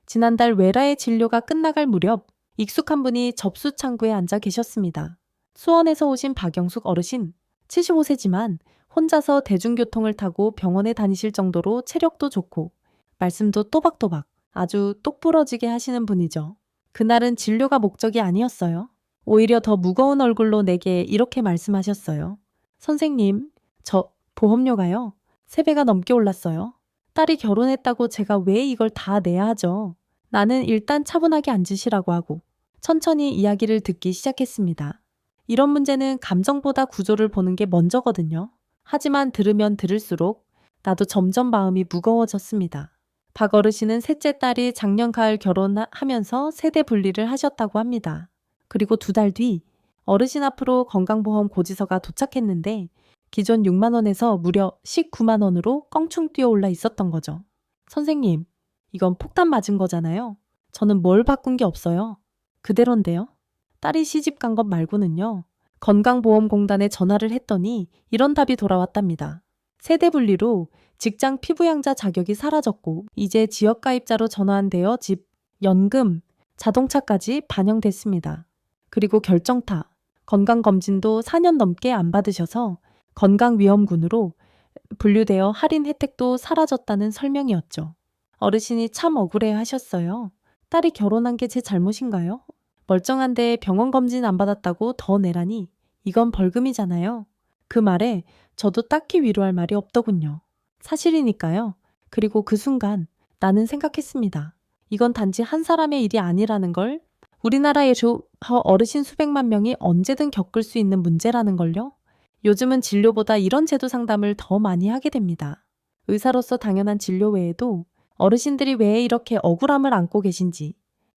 지난달 외라의 진료가 끝나갈 무렵 익숙한 분이 접수 창구에 앉아 계셨습니다. 수원에서 오신 박영숙 어르신, 75세지만 혼자서 대중교통을 타고 병원에 다니실 정도로 체력도 좋고 말씀도 또박또박 아주 똑부러지게 하시는 분이죠. 그날은 진료가 목적이 아니었어요. 오히려 더 무거운 얼굴로 내게 이렇게 말씀하셨어요. 선생님, 저 보험료가요. 3배가 넘게 올랐어요. 딸이 결혼했다고 제가 왜 이걸 다 내야 하죠? 나는 일단 차분하게 앉으시라고 하고 천천히 이야기를 듣기 시작했습니다. 이런 문제는 감정보다 구조를 보는 게 먼저거든요. 하지만 들으면 들을수록 나도 점점 마음이 무거워졌습니다. 박 어르신은 셋째 딸이 작년 가을 결혼하면서 세대 분리를 하셨다고 합니다. 그리고 2달 뒤 어르신 앞으로 건강보험 고지서가 도착했는데 기존 6만 원에서 무려 19만 원으로 껑충 뛰어올라 있었던 거죠. 선생님, 이건 폭탄 맞은 거잖아요. 저는 뭘 바꾼 게 없어요. 그대로인데요. 딸이 시집 간 것 말고는요. 건강보험공단에 전화를 했더니 이런 답이 돌아왔답니다. 세대 분리로 직장 피부양자 자격이 사라졌고 이제 지역가입자로 전환되어 집, 연금, 자동차까지 반영됐습니다. 그리고 결정타, 건강검진도 4년 넘게 안 받으셔서 건강위험군으로 분류되어 할인 혜택도 사라졌다는 설명이었죠. 어르신이 참 억울해 하셨어요. 딸이 결혼한 게 제 잘못인가요? 멀쩡한데 병원 검진 안 받았다고 더 내라니 이건 벌금이잖아요. 그 말에 저도 딱히 위로할 말이 없더군요. 사실이니까요. 그리고 그 순간 나는 생각했습니다. 이건 단지 한 사람의 일이 아니라는 걸, 우리나라의 어르신 수백만 명이 언제든 겪을 수 있는 문제라는 걸요. 요즘은 진료보다 이런 제도 상담을 더 많이 하게 됩니다. 의사로서 당연한 진료 외에도 어르신들이 왜 이렇게 억울함을 안고 계신지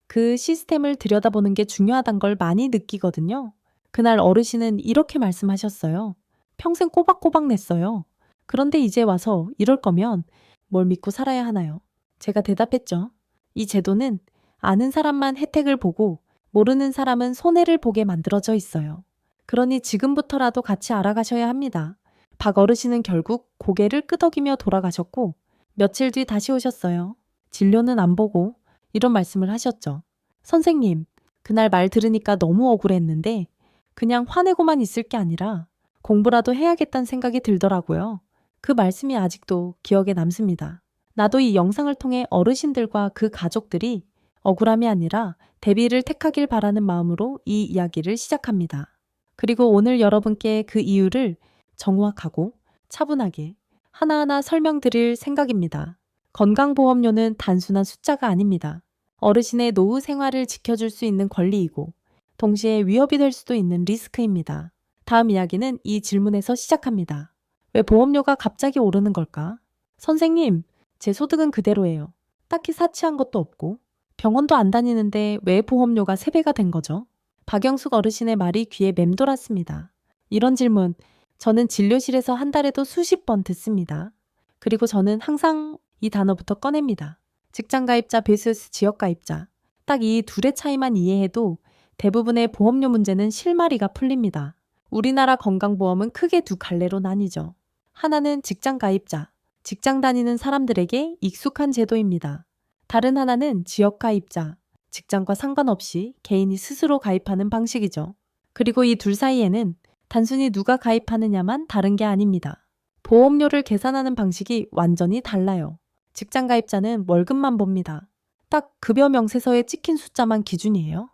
그 시스템을 들여다보는 게 중요하단 걸 많이 느끼거든요. 그날 어르신은 이렇게 말씀하셨어요. 평생 꼬박꼬박 냈어요. 그런데 이제 와서 이럴 거면 뭘 믿고 살아야 하나요? 제가 대답했죠. 이 제도는 아는 사람만 혜택을 보고 모르는 사람은 손해를 보게 만들어져 있어요. 그러니 지금부터라도 같이 알아가셔야 합니다. 박 어르신은 결국 고개를 끄덕이며 돌아가셨고 며칠 뒤 다시 오셨어요. 진료는 안 보고 이런 말씀을 하셨죠. 선생님, 그날 말 들으니까 너무 억울했는데 그냥 화내고만 있을 게 아니라 공부라도 해야겠다는 생각이 들더라고요. 그 말씀이 아직도 기억에 남습니다. 나도 이 영상을 통해 어르신들과 그 가족들이 억울함이 아니라 대비를 택하길 바라는 마음으로 이 이야기를 시작합니다. 그리고 오늘 여러분께 그 이유를 정확하고 차분하게 하나하나 설명드릴 생각입니다. 건강보험료는 단순한 숫자가 아닙니다. 어르신의 노후 생활을 지켜줄 수 있는 권리이고 동시에 위협이 될 수도 있는 리스크입니다. 다음 이야기는 이 질문에서 시작합니다. 왜 보험료가 갑자기 오르는 걸까? 선생님, 제 소득은 그대로예요. 딱히 사치한 것도 없고 병원도 안 다니는데 왜 보험료가 3배가 된 거죠? 박영숙 어르신의 말이 귀에 맴돌았습니다. 이런 질문, 저는 진료실에서 한 달에도 수십 번 듣습니다. 그리고 저는 항상 이 단어부터 꺼냅니다. 직장가입자 vs 지역가입자. 딱 이 둘의 차이만 이해해도 대부분의 보험료 문제는 실마리가 풀립니다. 우리나라 건강보험은 크게 2갈래로 나뉘죠. 하나는 직장가입자, 직장 다니는 사람들에게 익숙한 제도입니다. 다른 하나는 지역가입자, 직장과 상관없이 개인이 스스로 가입하는 방식이죠. 그리고 이 둘 사이에는 단순히 누가 가입하느냐만 다른 게 아닙니다. 보험료를 계산하는 방식이 완전히 달라요. 직장 가입자는 월급만 봅니다. 딱 급여 명세서에 찍힌 숫자만 기준이에요.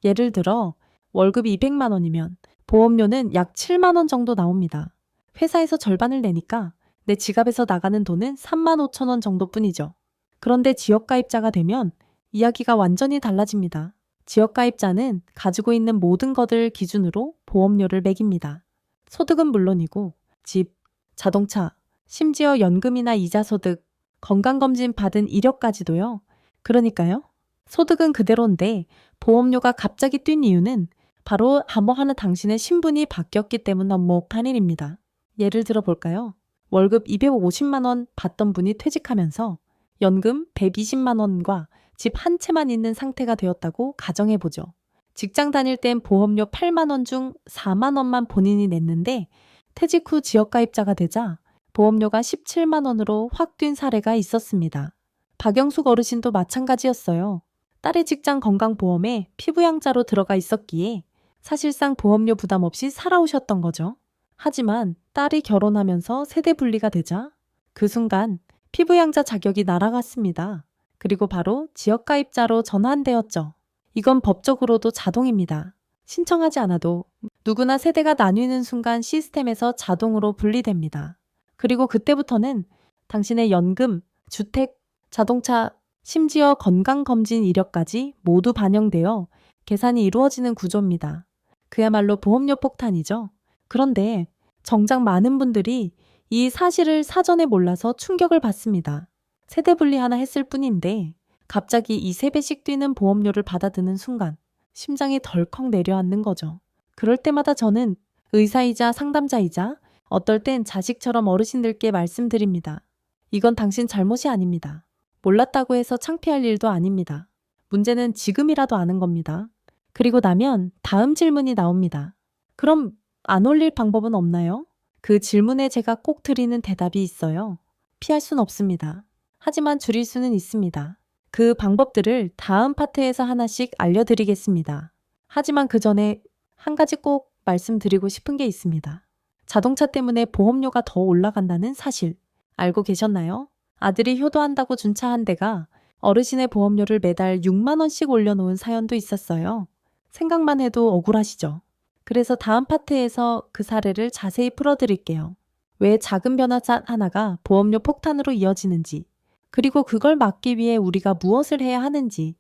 예를 들어 월급이 200만 원이면 보험료는 약 7만 원 정도 나옵니다. 회사에서 절반을 내니까 내 지갑에서 나가는 돈은 3만 5천 원 정도뿐이죠. 그런데 지역가입자가 되면 이야기가 완전히 달라집니다. 지역가입자는 가지고 있는 모든 것을 기준으로 보험료를 매깁니다. 소득은 물론이고 집, 자동차, 심지어 연금이나 이자 소득, 건강검진 받은 이력까지도요. 그러니까요. 소득은 그대로인데 보험료가 갑자기 뛴 이유는 바로 암호하는 당신의 신분이 바뀌었기 때문 한일입니다. 예를 들어 볼까요? 월급 250만 원 받던 분이 퇴직하면서 연금 120만 원과 집 한 채만 있는 상태가 되었다고 가정해보죠. 직장 다닐 땐 보험료 8만 원 중 4만 원만 본인이 냈는데 퇴직 후 지역가입자가 되자 보험료가 17만 원으로 확 뛴 사례가 있었습니다. 박영숙 어르신도 마찬가지였어요. 딸의 직장 건강보험에 피부양자로 들어가 있었기에 사실상 보험료 부담 없이 살아오셨던 거죠. 하지만 딸이 결혼하면서 세대 분리가 되자 그 순간 피부양자 자격이 날아갔습니다. 그리고 바로 지역가입자로 전환되었죠. 이건 법적으로도 자동입니다. 신청하지 않아도 누구나 세대가 나뉘는 순간 시스템에서 자동으로 분리됩니다. 그리고 그때부터는 당신의 연금, 주택, 자동차, 심지어 건강검진 이력까지 모두 반영되어 계산이 이루어지는 구조입니다. 그야말로 보험료 폭탄이죠. 그런데 정작 많은 분들이 이 사실을 사전에 몰라서 충격을 받습니다. 세대 분리 하나 했을 뿐인데 갑자기 2~3배씩 뛰는 보험료를 받아드는 순간 심장이 덜컥 내려앉는 거죠. 그럴 때마다 저는 의사이자 상담자이자 어떨 땐 자식처럼 어르신들께 말씀드립니다. 이건 당신 잘못이 아닙니다. 몰랐다고 해서 창피할 일도 아닙니다. 문제는 지금이라도 아는 겁니다. 그리고 나면 다음 질문이 나옵니다. 그럼 안 올릴 방법은 없나요? 그 질문에 제가 꼭 드리는 대답이 있어요. 피할 순 없습니다. 하지만 줄일 수는 있습니다. 그 방법들을 다음 파트에서 하나씩 알려드리겠습니다. 하지만 그 전에 한 가지 꼭 말씀드리고 싶은 게 있습니다. 자동차 때문에 보험료가 더 올라간다는 사실 알고 계셨나요? 아들이 효도한다고 준 차 한 대가 어르신의 보험료를 매달 6만 원씩 올려놓은 사연도 있었어요. 생각만 해도 억울하시죠? 그래서 다음 파트에서 그 사례를 자세히 풀어드릴게요. 왜 작은 변화 하나가 보험료 폭탄으로 이어지는지, 그리고 그걸 막기 위해 우리가 무엇을 해야 하는지,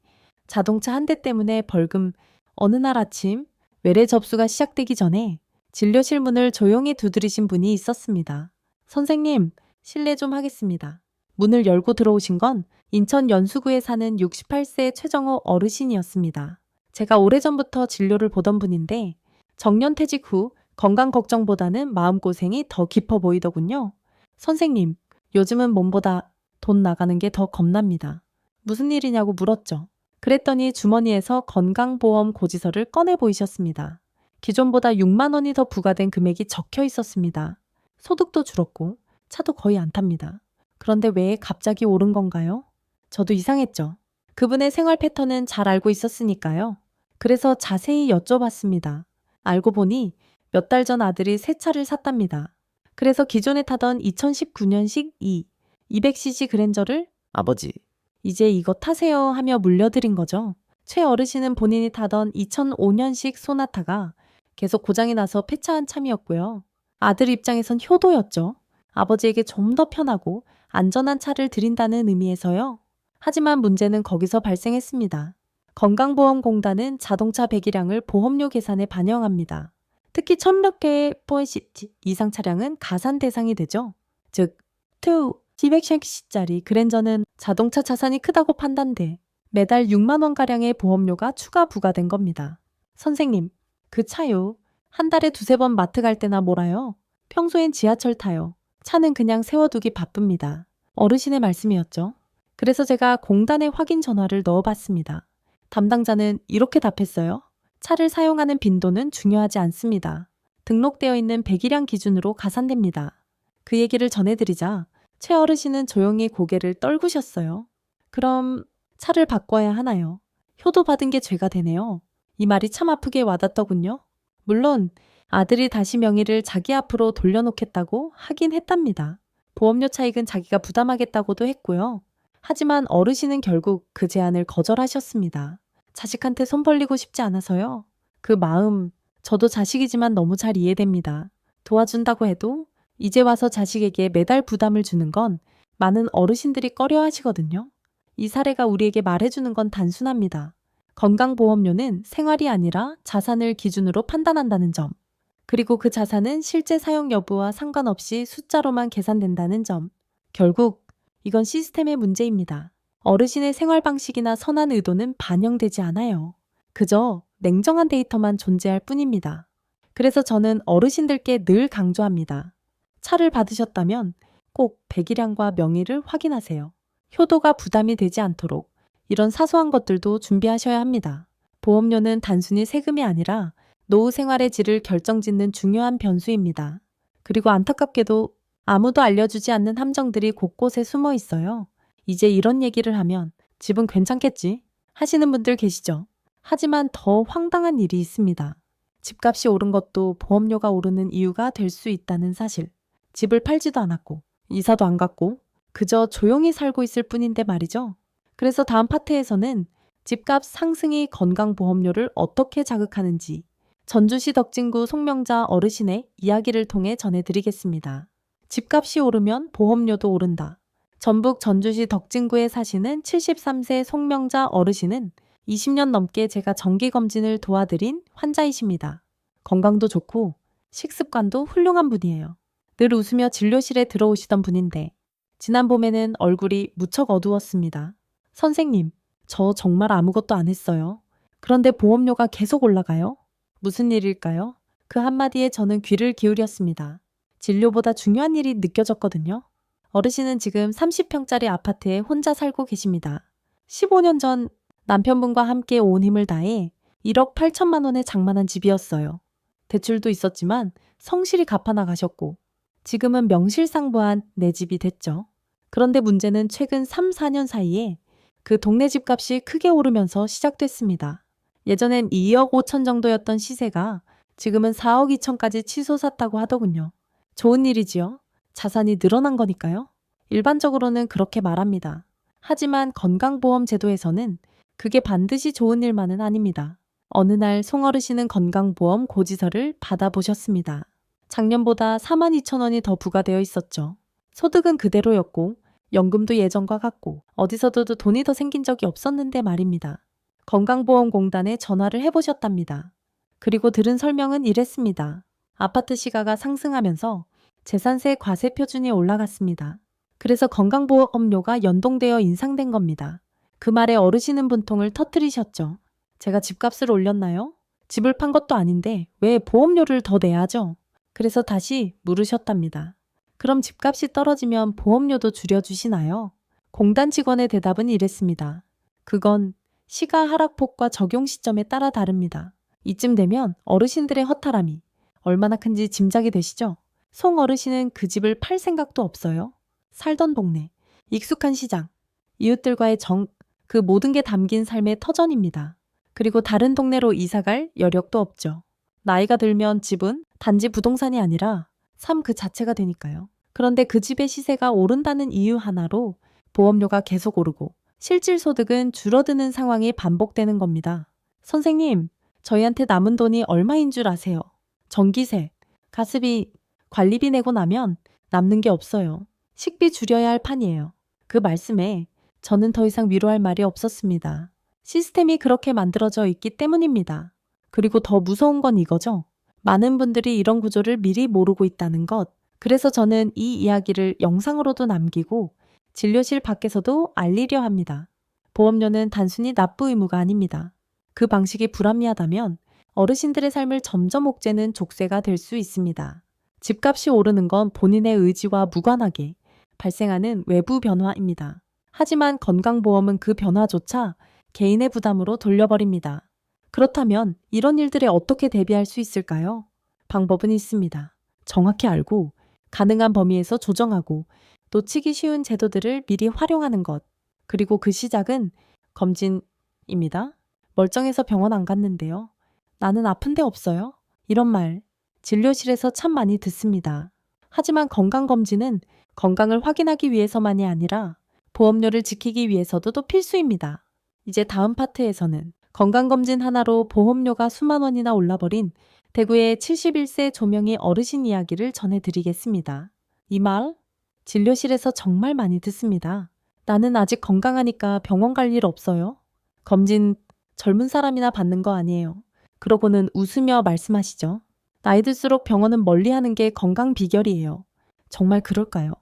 자동차 한 대 때문에 벌금 어느 날 아침 외래 접수가 시작되기 전에 진료실 문을 조용히 두드리신 분이 있었습니다. 선생님, 실례 좀 하겠습니다. 문을 열고 들어오신 건 인천 연수구에 사는 68세 최정호 어르신이었습니다. 제가 오래전부터 진료를 보던 분인데 정년퇴직 후 건강 걱정보다는 마음고생이 더 깊어 보이더군요. 선생님, 요즘은 몸보다 돈 나가는 게 더 겁납니다. 무슨 일이냐고 물었죠. 그랬더니 주머니에서 건강보험 고지서를 꺼내 보이셨습니다. 기존보다 6만 원이 더 부과된 금액이 적혀 있었습니다. 소득도 줄었고 차도 거의 안 탑니다. 그런데 왜 갑자기 오른 건가요? 저도 이상했죠. 그분의 생활 패턴은 잘 알고 있었으니까요. 그래서 자세히 여쭤봤습니다. 알고 보니 몇 달 전 아들이 새 차를 샀답니다. 그래서 기존에 타던 2019년식 200cc 그랜저를 아버지, 이제 이거 타세요 하며 물려드린 거죠. 최 어르신은 본인이 타던 2005년식 소나타가 계속 고장이 나서 폐차한 참이었고요. 아들 입장에선 효도였죠. 아버지에게 좀 더 편하고 안전한 차를 드린다는 의미에서요. 하지만 문제는 거기서 발생했습니다. 건강보험공단은 자동차 배기량을 보험료 계산에 반영합니다. 특히 1000몇 개의 포인트 이상 차량은 가산 대상이 되죠. 즉, 200cc짜리 그랜저는 자동차 자산이 크다고 판단돼 매달 6만 원가량의 보험료가 추가 부과된 겁니다. 선생님, 그 차요. 한 달에 2~3번 마트 갈 때나 몰아요. 평소엔 지하철 타요. 차는 그냥 세워두기 바쁩니다. 어르신의 말씀이었죠. 그래서 제가 공단에 확인 전화를 넣어봤습니다. 담당자는 이렇게 답했어요. 차를 사용하는 빈도는 중요하지 않습니다. 등록되어 있는 배기량 기준으로 가산됩니다. 그 얘기를 전해드리자 최 어르신은 조용히 고개를 떨구셨어요. 그럼 차를 바꿔야 하나요? 효도 받은 게 죄가 되네요. 이 말이 참 아프게 와닿더군요. 물론 아들이 다시 명의를 자기 앞으로 돌려놓겠다고 하긴 했답니다. 보험료 차익은 자기가 부담하겠다고도 했고요. 하지만 어르신은 결국 그 제안을 거절하셨습니다. 자식한테 손 벌리고 싶지 않아서요. 그 마음, 저도 자식이지만 너무 잘 이해됩니다. 도와준다고 해도 이제 와서 자식에게 매달 부담을 주는 건 많은 어르신들이 꺼려 하시거든요. 이 사례가 우리에게 말해주는 건 단순합니다. 건강보험료는 생활이 아니라 자산을 기준으로 판단한다는 점. 그리고 그 자산은 실제 사용 여부와 상관없이 숫자로만 계산된다는 점. 결국 이건 시스템의 문제입니다. 어르신의 생활 방식이나 선한 의도는 반영되지 않아요. 그저 냉정한 데이터만 존재할 뿐입니다. 그래서 저는 어르신들께 늘 강조합니다. 차를 받으셨다면 꼭 배기량과 명의를 확인하세요. 효도가 부담이 되지 않도록 이런 사소한 것들도 준비하셔야 합니다. 보험료는 단순히 세금이 아니라 노후 생활의 질을 결정짓는 중요한 변수입니다. 그리고 안타깝게도 아무도 알려주지 않는 함정들이 곳곳에 숨어 있어요. 이제 이런 얘기를 하면 집은 괜찮겠지 하시는 분들 계시죠. 하지만 더 황당한 일이 있습니다. 집값이 오른 것도 보험료가 오르는 이유가 될 수 있다는 사실. 집을 팔지도 않았고 이사도 안 갔고 그저 조용히 살고 있을 뿐인데 말이죠. 그래서 다음 파트에서는 집값 상승이 건강보험료를 어떻게 자극하는지 전주시 덕진구 송명자 어르신의 이야기를 통해 전해드리겠습니다. 집값이 오르면 보험료도 오른다. 전북 전주시 덕진구에 사시는 73세 송명자 어르신은 20년 넘게 제가 정기검진을 도와드린 환자이십니다. 건강도 좋고 식습관도 훌륭한 분이에요. 늘 웃으며 진료실에 들어오시던 분인데 지난 봄에는 얼굴이 무척 어두웠습니다. 선생님, 저 정말 아무것도 안 했어요. 그런데 보험료가 계속 올라가요? 무슨 일일까요? 그 한마디에 저는 귀를 기울였습니다. 진료보다 중요한 일이 느껴졌거든요. 어르신은 지금 30평짜리 아파트에 혼자 살고 계십니다. 15년 전 남편분과 함께 온 힘을 다해 1억 8천만 원에 장만한 집이었어요. 대출도 있었지만 성실히 갚아 나가셨고 지금은 명실상부한 내 집이 됐죠. 그런데 문제는 최근 3, 4년 사이에 그 동네 집값이 크게 오르면서 시작됐습니다. 예전엔 2억 5천 정도였던 시세가 지금은 4억 2천까지 치솟았다고 하더군요. 좋은 일이지요. 자산이 늘어난 거니까요. 일반적으로는 그렇게 말합니다. 하지만 건강보험 제도에서는 그게 반드시 좋은 일만은 아닙니다. 어느 날 송어르신은 건강보험 고지서를 받아보셨습니다. 작년보다 4만 2천 원이 더 부과되어 있었죠. 소득은 그대로였고 연금도 예전과 같고 어디서도 돈이 더 생긴 적이 없었는데 말입니다. 건강보험공단에 전화를 해보셨답니다. 그리고 들은 설명은 이랬습니다. 아파트 시가가 상승하면서 재산세 과세 표준이 올라갔습니다. 그래서 건강보험료가 연동되어 인상된 겁니다. 그 말에 어르신은 분통을 터뜨리셨죠. 제가 집값을 올렸나요? 집을 판 것도 아닌데 왜 보험료를 더 내야죠? 그래서 다시 물으셨답니다. 그럼 집값이 떨어지면 보험료도 줄여주시나요? 공단 직원의 대답은 이랬습니다. 그건 시가 하락폭과 적용 시점에 따라 다릅니다. 이쯤 되면 어르신들의 허탈함이 얼마나 큰지 짐작이 되시죠? 송 어르신은 그 집을 팔 생각도 없어요. 살던 동네, 익숙한 시장, 이웃들과의 그 모든 게 담긴 삶의 터전입니다. 그리고 다른 동네로 이사갈 여력도 없죠. 나이가 들면 집은 단지 부동산이 아니라 삶 그 자체가 되니까요. 그런데 그 집의 시세가 오른다는 이유 하나로 보험료가 계속 오르고 실질 소득은 줄어드는 상황이 반복되는 겁니다. 선생님, 저희한테 남은 돈이 얼마인 줄 아세요? 전기세, 가스비, 관리비 내고 나면 남는 게 없어요. 식비 줄여야 할 판이에요. 그 말씀에 저는 더 이상 위로할 말이 없었습니다. 시스템이 그렇게 만들어져 있기 때문입니다. 그리고 더 무서운 건 이거죠. 많은 분들이 이런 구조를 미리 모르고 있다는 것. 그래서 저는 이 이야기를 영상으로도 남기고 진료실 밖에서도 알리려 합니다. 보험료는 단순히 납부 의무가 아닙니다. 그 방식이 불합리하다면 어르신들의 삶을 점점 옥죄는 족쇄가 될 수 있습니다. 집값이 오르는 건 본인의 의지와 무관하게 발생하는 외부 변화입니다. 하지만 건강보험은 그 변화조차 개인의 부담으로 돌려버립니다. 그렇다면 이런 일들에 어떻게 대비할 수 있을까요? 방법은 있습니다. 정확히 알고 가능한 범위에서 조정하고 놓치기 쉬운 제도들을 미리 활용하는 것. 그리고 그 시작은 검진입니다. 멀쩡해서 병원 안 갔는데요. 나는 아픈 데 없어요? 이런 말 진료실에서 참 많이 듣습니다. 하지만 건강검진은 건강을 확인하기 위해서만이 아니라 보험료를 지키기 위해서도 또 필수입니다. 이제 다음 파트에서는 건강검진 하나로 보험료가 수만 원이나 올라버린 대구의 71세 조명희 어르신 이야기를 전해드리겠습니다. 이 말 진료실에서 정말 많이 듣습니다. 나는 아직 건강하니까 병원 갈 일 없어요. 검진 젊은 사람이나 받는 거 아니에요. 그러고는 웃으며 말씀하시죠. 나이 들수록 병원은 멀리하는 게 건강 비결이에요. 정말 그럴까요?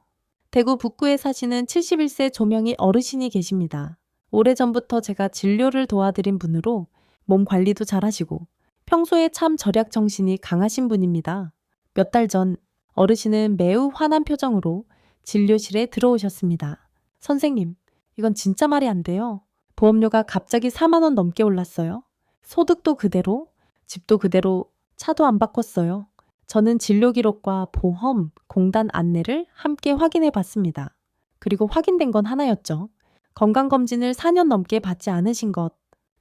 대구 북구에 사시는 71세 조명희 어르신이 계십니다. 오래전부터 제가 진료를 도와드린 분으로 몸 관리도 잘하시고 평소에 참 절약 정신이 강하신 분입니다. 몇 달 전 어르신은 매우 화난 표정으로 진료실에 들어오셨습니다. 선생님, 이건 진짜 말이 안 돼요. 보험료가 갑자기 4만 원 넘게 올랐어요. 소득도 그대로, 집도 그대로, 차도 안 바꿨어요. 저는 진료 기록과 보험, 공단 안내를 함께 확인해 봤습니다. 그리고 확인된 건 하나였죠. 건강검진을 4년 넘게 받지 않으신 것.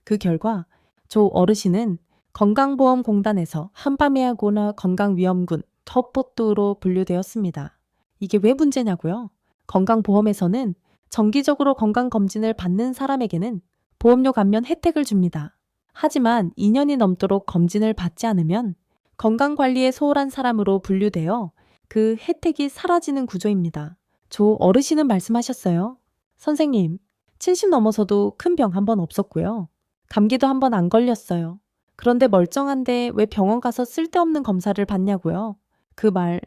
그 결과 조 어르신은 건강보험공단에서 한밤의하고나 건강위험군 터포트로 분류되었습니다. 이게 왜 문제냐고요? 건강보험에서는 정기적으로 건강검진을 받는 사람에게는 보험료 감면 혜택을 줍니다. 하지만 2년이 넘도록 검진을 받지 않으면 건강관리에 소홀한 사람으로 분류되어 그 혜택이 사라지는 구조입니다. 조 어르신은 말씀하셨어요. 선생님, 70 넘어서도 큰 병 한 번 없었고요. 감기도 한 번 안 걸렸어요. 그런데 멀쩡한데 왜 병원 가서 쓸데없는 검사를 받냐고요? 그 말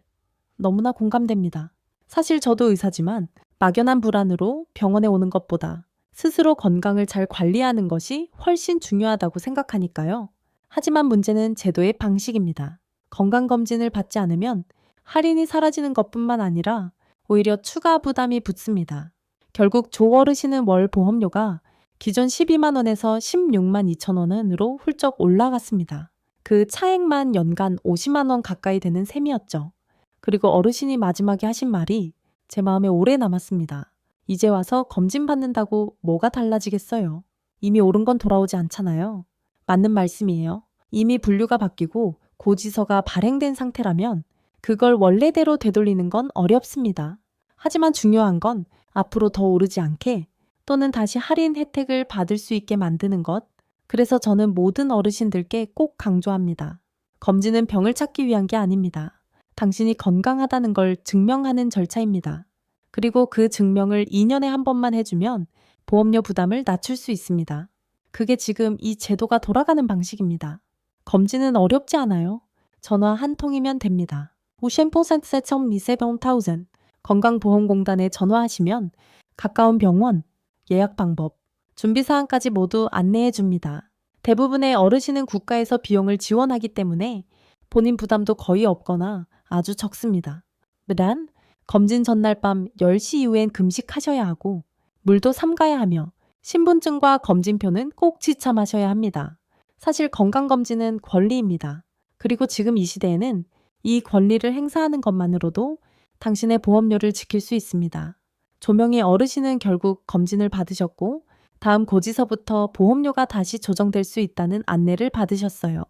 너무나 공감됩니다. 사실 저도 의사지만 막연한 불안으로 병원에 오는 것보다 스스로 건강을 잘 관리하는 것이 훨씬 중요하다고 생각하니까요. 하지만 문제는 제도의 방식입니다. 건강검진을 받지 않으면 할인이 사라지는 것뿐만 아니라 오히려 추가 부담이 붙습니다. 결국 조 어르신은 월 보험료가 기존 12만 원에서 16만 2천 원으로 훌쩍 올라갔습니다. 그 차액만 연간 50만 원 가까이 되는 셈이었죠. 그리고 어르신이 마지막에 하신 말이 제 마음에 오래 남았습니다. 이제 와서 검진 받는다고 뭐가 달라지겠어요? 이미 옳은 건 돌아오지 않잖아요. 맞는 말씀이에요. 이미 분류가 바뀌고 고지서가 발행된 상태라면 그걸 원래대로 되돌리는 건 어렵습니다. 하지만 중요한 건 앞으로 더 오르지 않게 또는 다시 할인 혜택을 받을 수 있게 만드는 것. 그래서 저는 모든 어르신들께 꼭 강조합니다. 검진은 병을 찾기 위한 게 아닙니다. 당신이 건강하다는 걸 증명하는 절차입니다. 그리고 그 증명을 2년에 한 번만 해주면 보험료 부담을 낮출 수 있습니다. 그게 지금 이 제도가 돌아가는 방식입니다. 검진은 어렵지 않아요. 전화 한 통이면 됩니다. 50%세청 미세병1000 건강보험공단에 전화하시면 가까운 병원, 예약 방법, 준비사항까지 모두 안내해 줍니다. 대부분의 어르신은 국가에서 비용을 지원하기 때문에 본인 부담도 거의 없거나 아주 적습니다. 단, 검진 전날 밤 10시 이후엔 금식하셔야 하고 물도 삼가야 하며 신분증과 검진표는 꼭 지참하셔야 합니다. 사실 건강검진은 권리입니다. 그리고 지금 이 시대에는 이 권리를 행사하는 것만으로도 당신의 보험료를 지킬 수 있습니다. 조명의 어르신은 결국 검진을 받으셨고 다음 고지서부터 보험료가 다시 조정될 수 있다는 안내를 받으셨어요.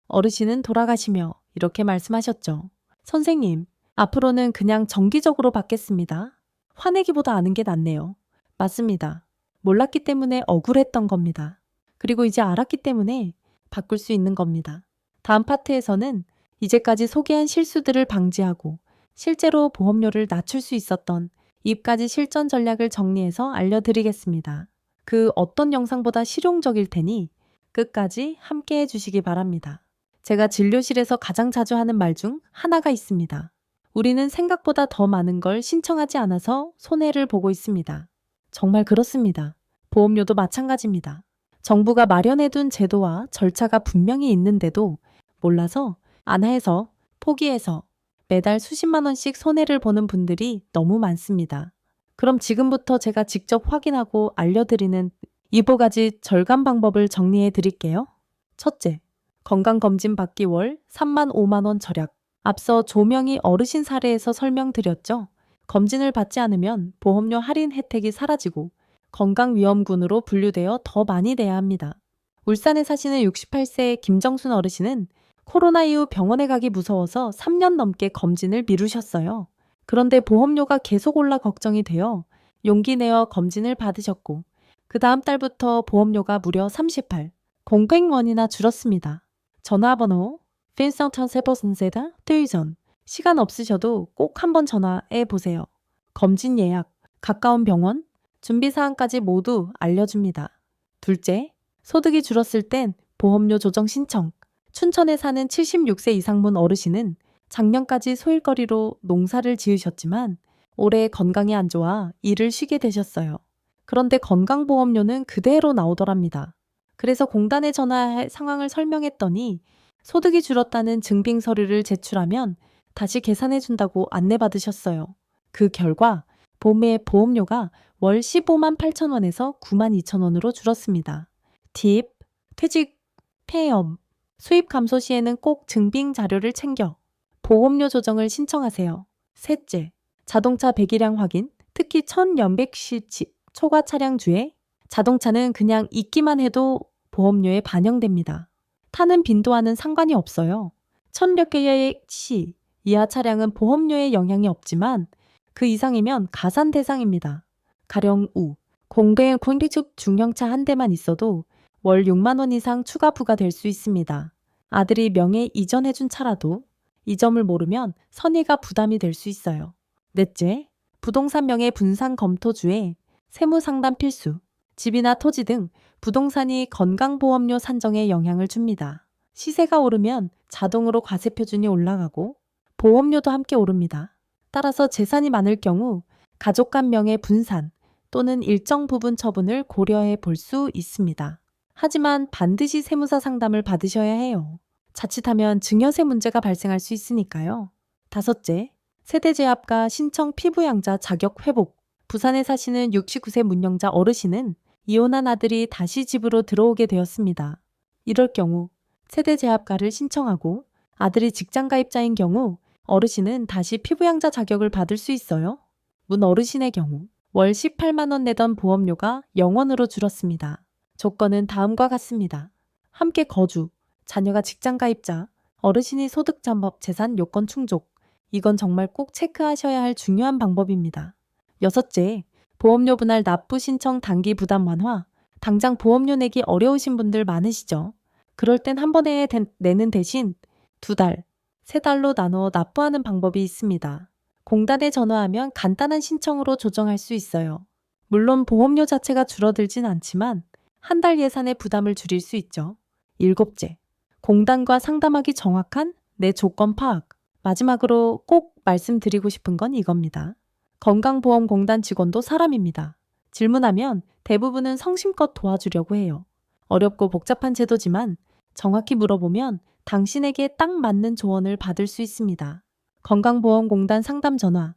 어르신은 돌아가시며 이렇게 말씀하셨죠. 선생님, 앞으로는 그냥 정기적으로 받겠습니다. 화내기보다 아는 게 낫네요. 맞습니다. 몰랐기 때문에 억울했던 겁니다. 그리고 이제 알았기 때문에 바꿀 수 있는 겁니다. 다음 파트에서는 이제까지 소개한 실수들을 방지하고 실제로 보험료를 낮출 수 있었던 입가지 실전 전략을 정리해서 알려드리겠습니다. 그 어떤 영상보다 실용적일 테니 끝까지 함께 해주시기 바랍니다. 제가 진료실에서 가장 자주 하는 말 중 하나가 있습니다. 우리는 생각보다 더 많은 걸 신청하지 않아서 손해를 보고 있습니다. 정말 그렇습니다. 보험료도 마찬가지입니다. 정부가 마련해둔 제도와 절차가 분명히 있는데도 몰라서 안 해서 포기해서 매달 수십만 원씩 손해를 보는 분들이 너무 많습니다. 그럼 지금부터 제가 직접 확인하고 알려드리는 7가지 절감 방법을 정리해 드릴게요. 첫째, 건강검진 받기 월 3만 5만 원 절약. 앞서 조명이 어르신 사례에서 설명드렸죠. 검진을 받지 않으면 보험료 할인 혜택이 사라지고 건강위험군으로 분류되어 더 많이 내야 합니다. 울산에 사시는 68세 김정순 어르신은 코로나 이후 병원에 가기 무서워서 3년 넘게 검진을 미루셨어요. 그런데 보험료가 계속 올라 걱정이 되어 용기 내어 검진을 받으셨고 그 다음 달부터 보험료가 무려 38, 0원이나 줄었습니다. 전화번호 빈센턴세버슨세다 트위전 시간 없으셔도 꼭 한번 전화해 보세요. 검진 예약, 가까운 병원, 준비사항까지 모두 알려줍니다. 둘째, 소득이 줄었을 땐 보험료 조정 신청. 춘천에 사는 76세 이상분 어르신은 작년까지 소일거리로 농사를 지으셨지만 올해 건강이 안 좋아 일을 쉬게 되셨어요. 그런데 건강보험료는 그대로 나오더랍니다. 그래서 공단에 전화해 상황을 설명했더니 소득이 줄었다는 증빙 서류를 제출하면 다시 계산해준다고 안내받으셨어요. 그 결과 봄에 보험료가 월 15만 8천 원에서 9만 2천 원으로 줄었습니다. 팁, 퇴직, 폐업, 수입 감소 시에는 꼭 증빙 자료를 챙겨 보험료 조정을 신청하세요. 셋째, 자동차 배기량 확인, 특히 천연백실치 초과 차량 주행, 자동차는 그냥 있기만 해도 보험료에 반영됩니다. 타는 빈도와는 상관이 없어요. 1000몇 개의 시 이하 차량은 보험료에 영향이 없지만 그 이상이면 가산 대상입니다. 가령 공대직 중형차 한 대만 있어도 월 6만 원 이상 추가 부과될 수 있습니다. 아들이 명예 이전해준 차라도 이 점을 모르면 선의가 부담이 될 수 있어요. 넷째, 부동산 명예 분산 검토주에 세무상담 필수. 집이나 토지 등 부동산이 건강보험료 산정에 영향을 줍니다. 시세가 오르면 자동으로 과세표준이 올라가고 보험료도 함께 오릅니다. 따라서 재산이 많을 경우 가족 간 명예 분산 또는 일정 부분 처분을 고려해 볼 수 있습니다. 하지만 반드시 세무사 상담을 받으셔야 해요. 자칫하면 증여세 문제가 발생할 수 있으니까요. 다섯째, 세대제압과 신청 피부양자 자격 회복. 부산에 사시는 69세 문영자 어르신은 이혼한 아들이 다시 집으로 들어오게 되었습니다. 이럴 경우 세대제압가를 신청하고 아들이 직장가입자인 경우 어르신은 다시 피부양자 자격을 받을 수 있어요. 문 어르신의 경우 월 18만 원 내던 보험료가 0원으로 줄었습니다. 조건은 다음과 같습니다. 함께 거주, 자녀가 직장가입자, 어르신이 소득자법 재산 요건 충족. 이건 정말 꼭 체크하셔야 할 중요한 방법입니다. 여섯째, 보험료 분할 납부 신청 단기 부담 완화. 당장 보험료 내기 어려우신 분들 많으시죠? 그럴 땐 한 번에 내는 대신 2달, 3달로 나눠 납부하는 방법이 있습니다. 공단에 전화하면 간단한 신청으로 조정할 수 있어요. 물론 보험료 자체가 줄어들진 않지만 한 달 예산의 부담을 줄일 수 있죠. 일곱째, 공단과 상담하기 정확한 내 조건 파악. 마지막으로 꼭 말씀드리고 싶은 건 이겁니다. 건강보험공단 직원도 사람입니다. 질문하면 대부분은 성심껏 도와주려고 해요. 어렵고 복잡한 제도지만 정확히 물어보면 당신에게 딱 맞는 조언을 받을 수 있습니다. 건강보험공단 상담 전화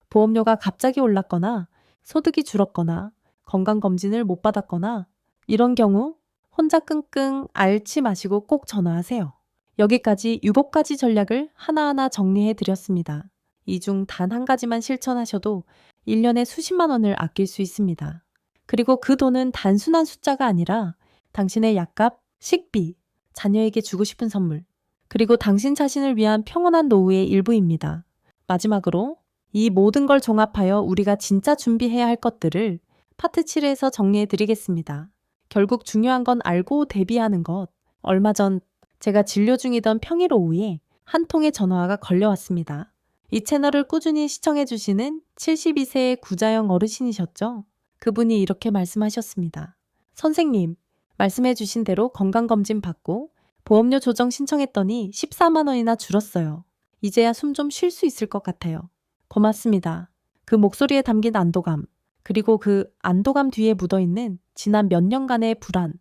보험료가 갑자기 올랐거나 소득이 줄었거나 건강검진을 못 받았거나 이런 경우 혼자 끙끙 앓지 마시고 꼭 전화하세요. 여기까지 7가지 전략을 하나하나 정리해 드렸습니다. 이 중 단 한 가지만 실천하셔도 1년에 수십만 원을 아낄 수 있습니다. 그리고 그 돈은 단순한 숫자가 아니라 당신의 약값, 식비, 자녀에게 주고 싶은 선물, 그리고 당신 자신을 위한 평온한 노후의 일부입니다. 마지막으로 이 모든 걸 종합하여 우리가 진짜 준비해야 할 것들을 파트 7에서 정리해 드리겠습니다. 결국 중요한 건 알고 대비하는 것. 얼마 전 제가 진료 중이던 평일 오후에 한 통의 전화가 걸려왔습니다. 이 채널을 꾸준히 시청해 주시는 72세의 구자영 어르신이셨죠? 그분이 이렇게 말씀하셨습니다. 선생님, 말씀해 주신 대로 건강검진 받고 보험료 조정 신청했더니 14만 원이나 줄었어요. 이제야 숨 좀 쉴 수 있을 것 같아요. 고맙습니다. 그 목소리에 담긴 안도감, 그리고 그 안도감 뒤에 묻어있는 지난 몇 년간의 불안,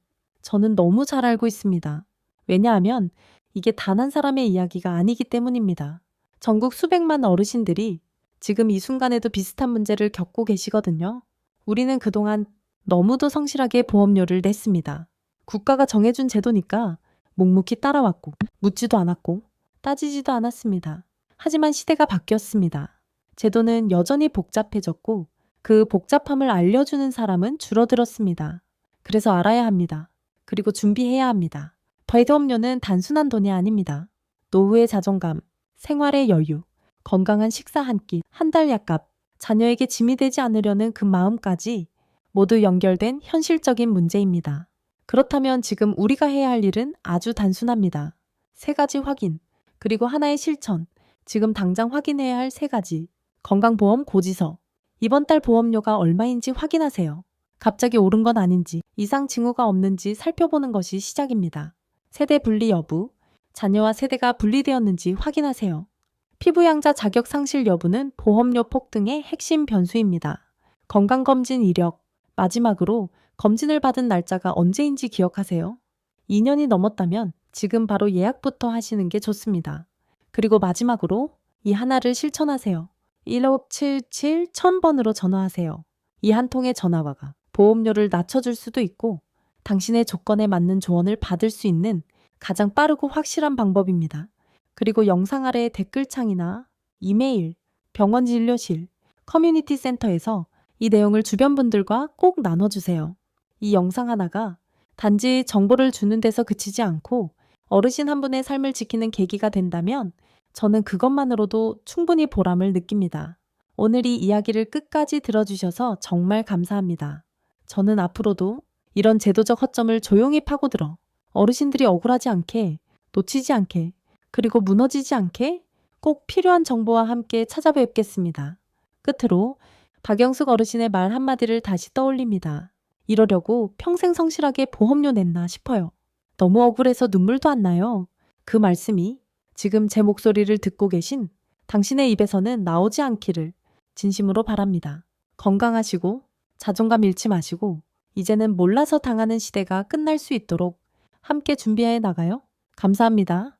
저는 너무 잘 알고 있습니다. 왜냐하면 이게 단 한 사람의 이야기가 아니기 때문입니다. 전국 수백만 어르신들이 지금 이 순간에도 비슷한 문제를 겪고 계시거든요. 우리는 그동안 너무도 성실하게 보험료를 냈습니다. 국가가 정해준 제도니까 묵묵히 따라왔고 묻지도 않았고 따지지도 않았습니다. 하지만 시대가 바뀌었습니다. 제도는 여전히 복잡해졌고 그 복잡함을 알려주는 사람은 줄어들었습니다. 그래서 알아야 합니다. 그리고 준비해야 합니다. 보험료는 단순한 돈이 아닙니다. 노후의 자존감, 생활의 여유, 건강한 식사 한 끼, 한 달 약값, 자녀에게 짐이 되지 않으려는 그 마음까지 모두 연결된 현실적인 문제입니다. 그렇다면 지금 우리가 해야 할 일은 아주 단순합니다. 3가지 확인, 그리고 하나의 실천, 지금 당장 확인해야 할 3가지. 건강보험 고지서, 이번 달 보험료가 얼마인지 확인하세요. 갑자기 오른 건 아닌지, 이상 징후가 없는지 살펴보는 것이 시작입니다. 세대 분리 여부, 자녀와 세대가 분리되었는지 확인하세요. 피부양자 자격 상실 여부는 보험료 폭등의 핵심 변수입니다. 건강검진 이력, 마지막으로 검진을 받은 날짜가 언제인지 기억하세요. 2년이 넘었다면 지금 바로 예약부터 하시는 게 좋습니다. 그리고 마지막으로 이 하나를 실천하세요. 1577 1000번으로 전화하세요. 이 한 통의 전화와가 보험료를 낮춰줄 수도 있고 당신의 조건에 맞는 조언을 받을 수 있는 가장 빠르고 확실한 방법입니다. 그리고 영상 아래 댓글창이나 이메일, 병원 진료실, 커뮤니티 센터에서 이 내용을 주변 분들과 꼭 나눠주세요. 이 영상 하나가 단지 정보를 주는 데서 그치지 않고 어르신 한 분의 삶을 지키는 계기가 된다면 저는 그것만으로도 충분히 보람을 느낍니다. 오늘 이 이야기를 끝까지 들어주셔서 정말 감사합니다. 저는 앞으로도 이런 제도적 허점을 조용히 파고들어 어르신들이 억울하지 않게, 놓치지 않게, 그리고 무너지지 않게 꼭 필요한 정보와 함께 찾아뵙겠습니다. 끝으로 박영숙 어르신의 말 한마디를 다시 떠올립니다. 이러려고 평생 성실하게 보험료 냈나 싶어요. 너무 억울해서 눈물도 안 나요. 그 말씀이 지금 제 목소리를 듣고 계신 당신의 입에서는 나오지 않기를 진심으로 바랍니다. 건강하시고 자존감 잃지 마시고 이제는 몰라서 당하는 시대가 끝날 수 있도록 함께 준비해 나가요. 감사합니다.